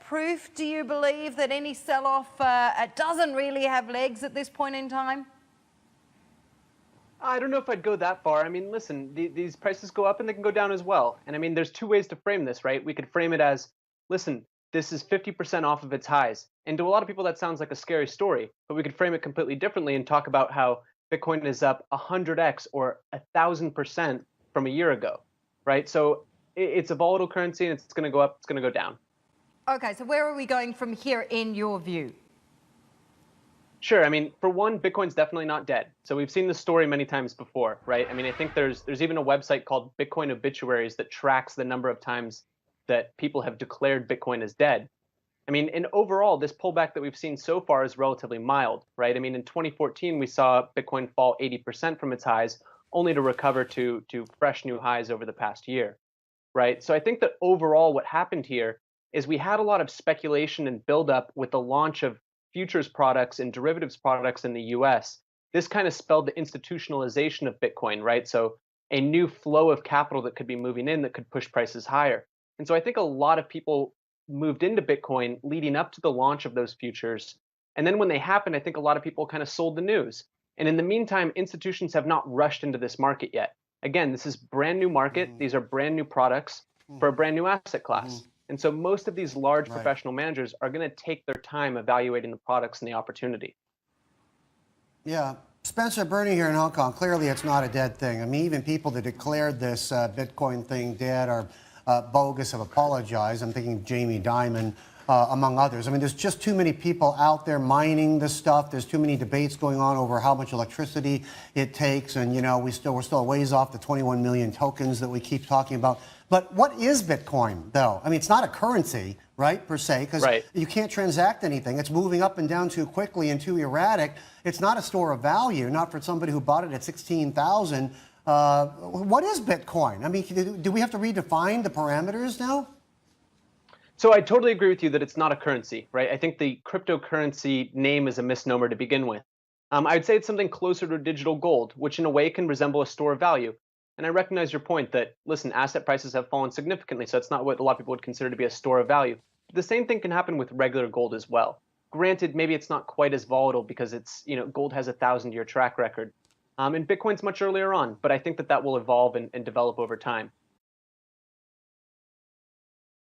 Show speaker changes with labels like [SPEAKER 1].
[SPEAKER 1] proof, do you believe, that any sell-off doesn't really have legs at this point in time?
[SPEAKER 2] I don't know if I'd go that far. I mean, listen, these prices go up and they can go down as well. And I mean, there's two ways to frame this, right? We could frame it as, listen, this is 50% off of its highs. And to a lot of people, that sounds like a scary story, but we could frame it completely differently and talk about how Bitcoin is up 100x or 1,000% from a year ago, right? So it's a volatile currency and it's going to go up, it's going to go down.
[SPEAKER 1] Okay, so where are we going from here in your view?
[SPEAKER 2] Sure. I mean, for one, Bitcoin's definitely not dead. So we've seen this story many times before, right? I mean, I think there's even a website called Bitcoin Obituaries that tracks the number of times that people have declared Bitcoin as dead. I mean, and overall, this pullback that we've seen so far is relatively mild, right? I mean, in 2014, we saw Bitcoin fall 80% from its highs, only to recover to fresh new highs over the past year, right? So I think that overall, what happened here is we had a lot of speculation and buildup with the launch of futures products and derivatives products in the US. This kind of spelled the institutionalization of Bitcoin, right? So a new flow of capital that could be moving in that could push prices higher. And so I think a lot of people moved into Bitcoin leading up to the launch of those futures. And then when they happened, I think a lot of people kind of sold the news. And in the meantime, institutions have not rushed into this market yet. Again, this is brand new market. These are brand new products for a brand new asset class. And so most of these large professional managers are going to take their time evaluating the products and the opportunity.
[SPEAKER 3] Yeah. Spencer, Bernie here in Hong Kong, clearly it's not a dead thing. I mean, even people that declared this Bitcoin thing dead or bogus have apologized. I'm thinking Jamie Dimon, among others. I mean, there's just too many people out there mining this stuff. There's too many debates going on over how much electricity it takes. And, you know, we're still a ways off the 21 million tokens that we keep talking about. But what is Bitcoin, though? I mean, it's not a currency, right, per se, because you can't transact anything. It's moving up and down too quickly and too erratic. It's not a store of value, not for somebody who bought it at 16,000. What is Bitcoin? I mean, do we have to redefine the parameters now?
[SPEAKER 2] So I totally agree with you that it's not a currency, right? I think the cryptocurrency name is a misnomer to begin with. I'd say it's something closer to digital gold, which in a way can resemble a store of value. And I recognize your point that, listen, asset prices have fallen significantly, so it's not what a lot of people would consider to be a store of value. But the same thing can happen with regular gold as well. Granted, maybe it's not quite as volatile because it's, you know, gold has a 1,000-year track record. And Bitcoin's much earlier on, but I think that will evolve and develop over time.